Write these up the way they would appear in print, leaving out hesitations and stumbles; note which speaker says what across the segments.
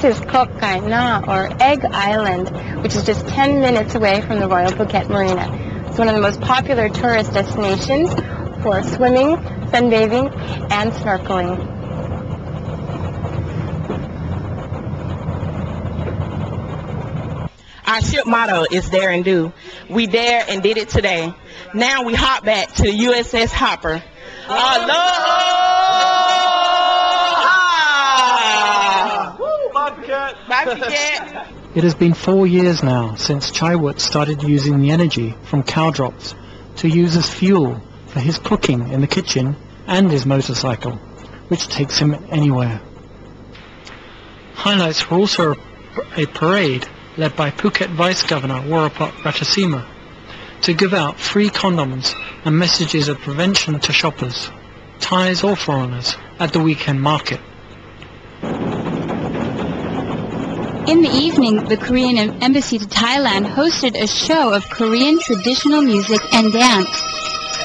Speaker 1: This is Kok Kai Na, or Egg Island, which is just 10 minutes away from the Royal Phuket Marina. It's one of the most popular tourist destinations for swimming, sunbathing, and snorkeling.
Speaker 2: Our ship motto is dare and do. We dare and did it today. Now we hop back to the USS Hopper. Bye, Phuket.
Speaker 3: It has been 4 years now since Chaiwut started using the energy from cow drops to use as fuel for his cooking in the kitchen and his motorcycle, which takes him anywhere. Highlights were also a parade led by Phuket Vice Governor Warapot Ratchasima to give out free condoms and messages of prevention to shoppers, Thais or foreigners, at the weekend market.
Speaker 4: In the evening, the Korean Embassy to Thailand hosted a show of Korean traditional music and dance.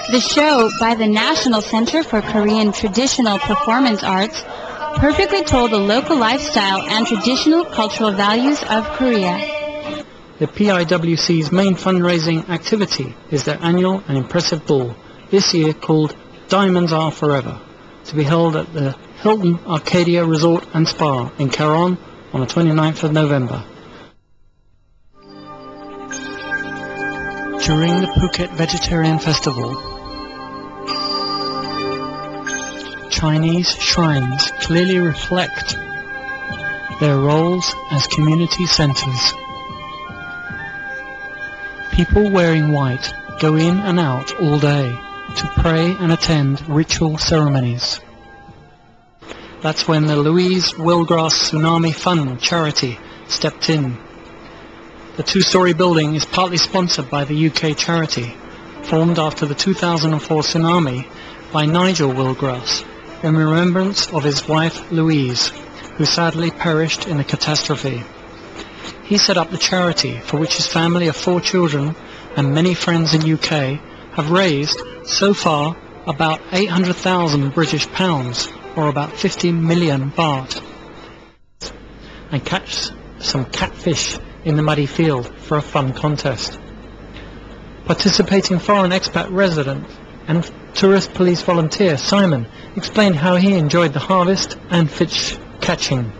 Speaker 4: The show, by the National Center for Korean Traditional Performance Arts, perfectly told the local lifestyle and traditional cultural values of Korea.
Speaker 3: The PIWC's main fundraising activity is their annual and impressive ball, this year called Diamonds Are Forever, to be held at the Hilton Arcadia Resort and Spa in Karon on the 29th of November. During the Phuket Vegetarian Festival, Chinese shrines clearly reflect their roles as community centers. People wearing white go in and out all day to pray and attend ritual ceremonies. That's when the Louise Willgrass Tsunami Fund charity stepped in. The two-story building is partly sponsored by the UK charity, formed after the 2004 tsunami by Nigel Willgrass, in remembrance of his wife Louise, who sadly perished in the catastrophe. He set up the charity, for which his family of 4 children and many friends in UK have raised, so far, about 800,000 British pounds, or about 50 million baht, and catch some catfish in the muddy field for a fun contest. Participating foreign expat resident and tourist police volunteer Simon explained how he enjoyed the harvest and fish catching.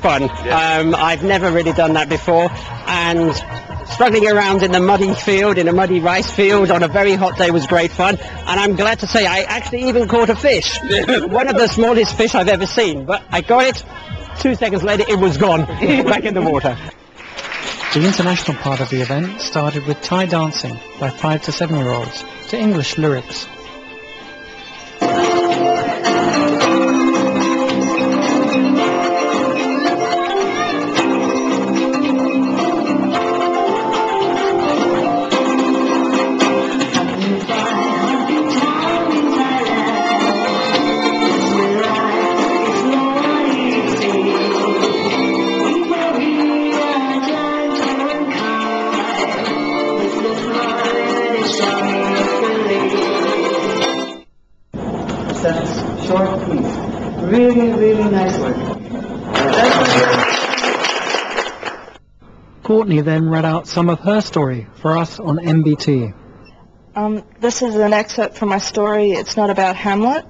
Speaker 5: Fun. I've never really done that before, and struggling around in the muddy field, in a muddy rice field on a very hot day was great fun, and I'm glad to say I actually even caught a fish. One of the smallest fish I've ever seen, but I got it. 2 seconds later it was gone, back in the water.
Speaker 3: The international part of the event started with Thai dancing by 5 to 7-year-olds to English lyrics.
Speaker 6: Short piece. Really, really nice work.
Speaker 3: Courtney then read out some of her story for us on MBT.
Speaker 7: This is an excerpt from my story. It's not about Hamlet.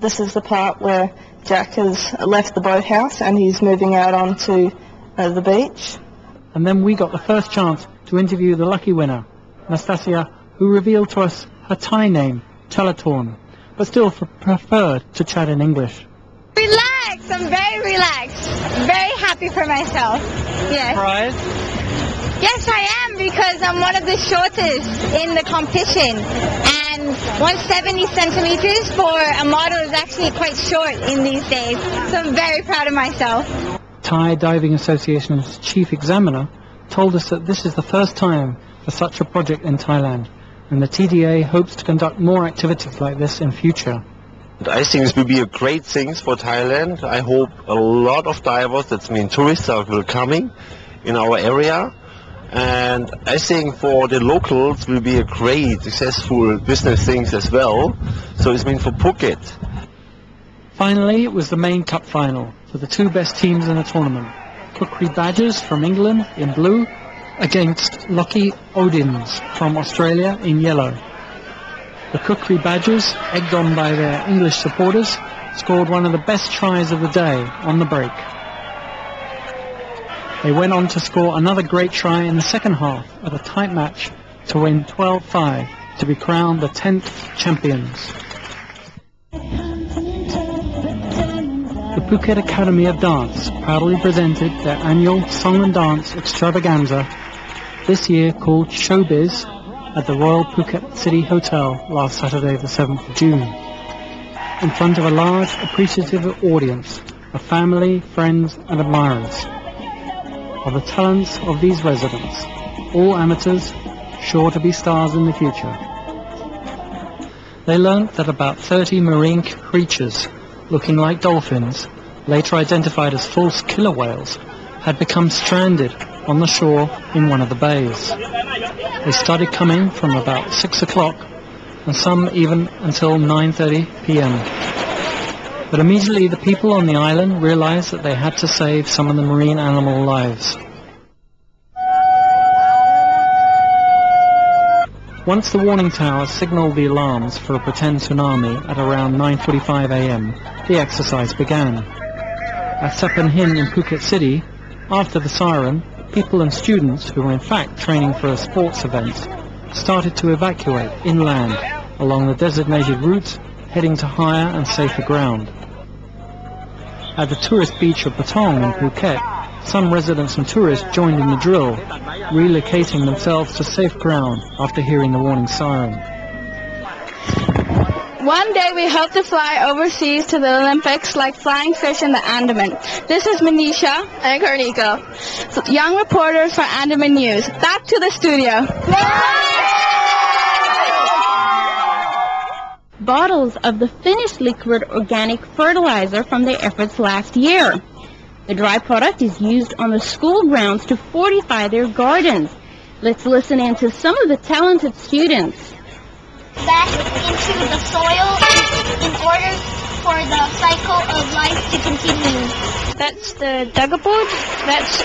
Speaker 7: This is the part where Jack has left the boathouse and he's moving out onto the beach.
Speaker 3: And then we got the first chance to interview the lucky winner, Nastasia, who revealed to us her Thai name, Chalatorn, but still preferred to chat in English.
Speaker 8: Relax! I'm very relaxed. Very happy for myself. Yes.
Speaker 3: Surprised?
Speaker 8: Yes, I am, because I'm one of the shortest in the competition. And 170 centimeters for a model is actually quite short in these days. So I'm very proud of myself.
Speaker 3: Thai Diving Association's chief examiner told us that this is the first time for such a project in Thailand, and the TDA hopes to conduct more activities like this in future.
Speaker 9: I think this will be a great thing for Thailand. I hope a lot of divers, that means tourists, will coming in our area. And I think for the locals will be a great, successful business thing as well. So it means for Phuket.
Speaker 3: Finally, it was the main cup final for the two best teams in the tournament. Kukri Badgers from England in blue against Lucky Odins from Australia in yellow. The Kukri Badgers, egged on by their English supporters, scored one of the best tries of the day on the break. They went on to score another great try in the second half of a tight match to win 12-5 to be crowned the 10th champions. The Phuket Academy of Dance proudly presented their annual Song and Dance Extravaganza, this year called Showbiz, at the Royal Phuket City Hotel last Saturday the 7th of June. In front of a large appreciative audience of family, friends and admirers of the talents of these residents, all amateurs, sure to be stars in the future. They learnt that about 30 marine creatures looking like dolphins, later identified as false killer whales, had become stranded on the shore in one of the bays. They started coming from about 6 o'clock and some even until 9:30 p.m. But immediately the people on the island realized that they had to save some of the marine animal lives. Once the warning tower signaled the alarms for a pretend tsunami at around 9:45 a.m., the exercise began. At Sepan Hin in Phuket City, after the siren, people and students who were in fact training for a sports event started to evacuate inland along the designated routes, heading to higher and safer ground. At the tourist beach of Patong in Phuket, some residents and tourists joined in the drill, relocating themselves to safe ground after hearing the warning siren.
Speaker 10: One day we hope to fly overseas to the Olympics like flying fish in the Andaman. This is Manisha and Karnika, young reporters for Andaman News. Back to the studio.
Speaker 11: Bottles of the finished liquid organic fertilizer from their efforts last year. The dry product is used on the school grounds to fortify their gardens. Let's listen in to some of the talented students.
Speaker 12: Back into the soil in order for the cycle of life to continue.
Speaker 13: That's the duggerboard, that's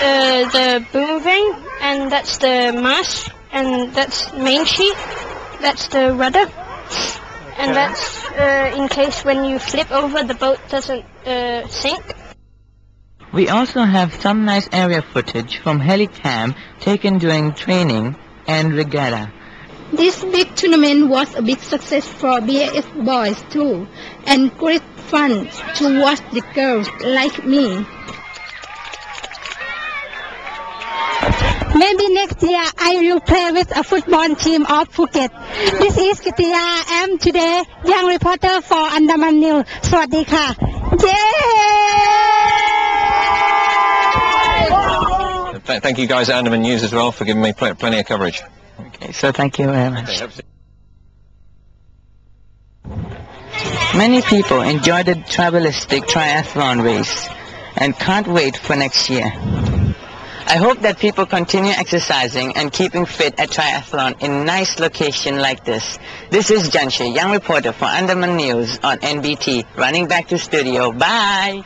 Speaker 13: the boomerang, and that's the mast, and that's main sheet, that's the rudder, and that's in case when you flip over the boat doesn't sink.
Speaker 14: We also have some nice area footage from Helicam taken during training and regatta.
Speaker 15: This big tournament was a big success for BAF boys too, and great fun to watch the girls like me.
Speaker 16: Maybe next year I will play with a football team of Phuket. This is Kitiya. I am today young reporter for Andaman News. สวัสดีค่ะ
Speaker 17: Thank you guys at Andaman News as well for giving me plenty of coverage.
Speaker 14: Okay, so thank you very much. Many people enjoyed the travelistic triathlon race and can't wait for next year. I hope that people continue exercising and keeping fit at triathlon in nice location like this. This is Janshi, young reporter for Andaman News on NBT, running back to studio. Bye!